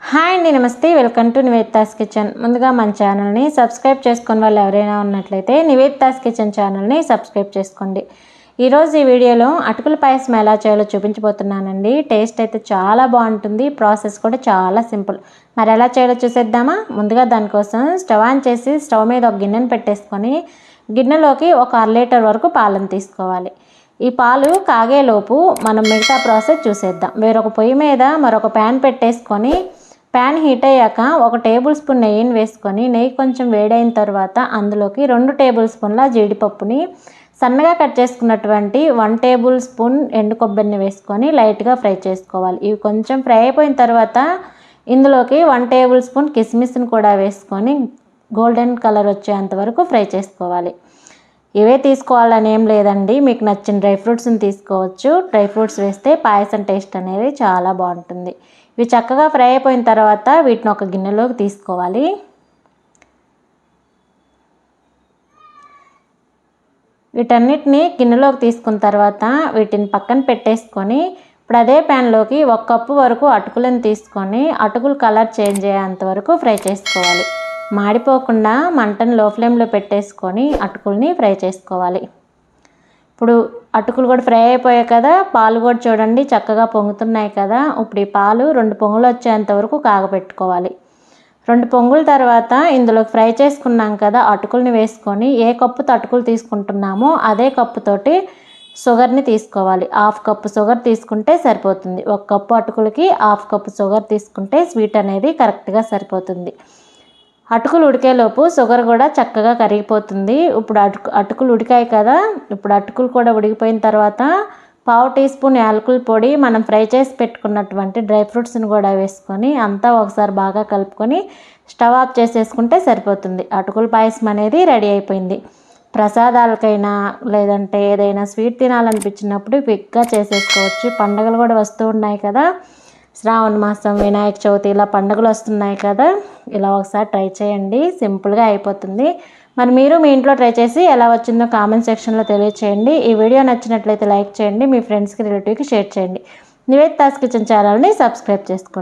Hi అండి, నమస్తే. Welcome to Nivedita's kitchen. ముందుగా మన ఛానల్ని సబ్స్క్రైబ్ చేసుకుని వాళ్ళు ఎవరైనా ఉన్నట్లయితే నివేదితాస్ కిచెన్ ఛానల్ని సబ్స్క్రైబ్ చేసుకోండి. ఈరోజు ఈ వీడియోలో అటుకుల పాయసం ఎలా చేయాలో చూపించబోతున్నానండి. టేస్ట్ అయితే చాలా బాగుంటుంది, ప్రాసెస్ కూడా చాలా సింపుల్. మరి ఎలా చేయాలో చూసేద్దామా? ముందుగా దానికోసం స్టవ్ ఆన్ చేసి స్టవ్ మీద ఒక గిన్నెను పెట్టేసుకొని గిన్నెలోకి ఒక 1/2 లీటర్ వరకు పాలను తీసుకోవాలి. ఈ పాలు కాగేలోపు మనం మిగతా ప్రాసెస్ చూసేద్దాం. వేరొక పొయ్యి మీద మరొక ప్యాన్ పెట్టేసుకొని ప్యాన్ హీట్ అయ్యాక 1 టేబుల్ స్పూన్ నెయ్యిని వేసుకొని నెయ్యి కొంచెం వేడైన తర్వాత అందులోకి 2 టేబుల్ స్పూన్ల జీడిపప్పుని సన్నగా కట్ చేసుకున్నటువంటి 1 టేబుల్ స్పూన్ ఎండు కొబ్బరిని వేసుకొని లైట్గా ఫ్రై చేసుకోవాలి. ఇవి కొంచెం ఫ్రై అయిపోయిన తర్వాత ఇందులోకి 1 టేబుల్ స్పూన్ కిస్మిస్ని కూడా వేసుకొని గోల్డెన్ కలర్ వచ్చేంత వరకు ఫ్రై చేసుకోవాలి. ఇవే తీసుకోవాలని ఏం లేదండి, మీకు నచ్చిన డ్రై ఫ్రూట్స్ని తీసుకోవచ్చు. డ్రై ఫ్రూట్స్ వేస్తే పాయసం టేస్ట్ అనేది చాలా బాగుంటుంది. ఇవి చక్కగా ఫ్రై అయిపోయిన తర్వాత వీటిని ఒక గిన్నెలోకి తీసుకోవాలి. వీటన్నిటిని గిన్నెలోకి తీసుకున్న తర్వాత వీటిని పక్కన పెట్టేసుకొని ఇప్పుడు అదే ప్యాన్లోకి 1 కప్పు వరకు అటుకులను తీసుకొని అటుకులు కలర్ చేంజ్ అయ్యేంత వరకు ఫ్రై చేసుకోవాలి. మాడిపోకుండా మంటను లో ఫ్లేమ్లో పెట్టేసుకొని అటుకుల్ని ఫ్రై చేసుకోవాలి. ఇప్పుడు అటుకులు కూడా ఫ్రై అయిపోయాయి కదా, పాలు కూడా చూడండి చక్కగా పొంగుతున్నాయి కదా. ఇప్పుడు ఈ పాలు 2 పొంగులు వచ్చేంత వరకు కాగపెట్టుకోవాలి. 2 పొంగుల తర్వాత ఇందులోకి ఫ్రై చేసుకున్నాం కదా అటుకుల్ని వేసుకొని ఏ కప్పుతో అటుకులు తీసుకుంటున్నామో అదే కప్పుతోటి షుగర్ని తీసుకోవాలి. 1/2 కప్పు షుగర్ తీసుకుంటే సరిపోతుంది. 1 కప్పు అటుకులకి 1/2 కప్పు షుగర్ తీసుకుంటే స్వీట్ అనేది కరెక్ట్గా సరిపోతుంది. అటుకులు ఉడికేలోపు షుగర్ కూడా చక్కగా కరిగిపోతుంది. ఇప్పుడు అటుకులు ఉడికాయి కదా, ఇప్పుడు అటుకులు కూడా ఉడికిపోయిన తర్వాత 1/2 టీ స్పూన్ యాలకుల పొడి, మనం ఫ్రై చేసి పెట్టుకున్నటువంటి డ్రై ఫ్రూట్స్ని కూడా వేసుకొని అంతా ఒకసారి బాగా కలుపుకొని స్టవ్ ఆఫ్ చేసేసుకుంటే సరిపోతుంది. అటుకుల పాయసం అనేది రెడీ అయిపోయింది. ప్రసాదాలకైనా లేదంటే ఏదైనా స్వీట్ తినాలనిపించినప్పుడు క్విక్గా చేసేసుకోవచ్చు. పండుగలు కూడా వస్తూ ఉన్నాయి కదా, శ్రావణ మాసం, వినాయక చవితి ఇలా పండుగలు వస్తున్నాయి కదా, ఇలా ఒకసారి ట్రై చేయండి, సింపుల్గా అయిపోతుంది. మరి మీరు మీ ఇంట్లో ట్రై చేసి ఎలా వచ్చిందో కామెంట్ సెక్షన్లో తెలియచేయండి. ఈ వీడియో నచ్చినట్లయితే లైక్ చేయండి, మీ ఫ్రెండ్స్కి రిలేటివ్కి షేర్ చేయండి. నివేదితాస్ కిచెన్ ఛానల్ని సబ్స్క్రైబ్ చేసుకోండి.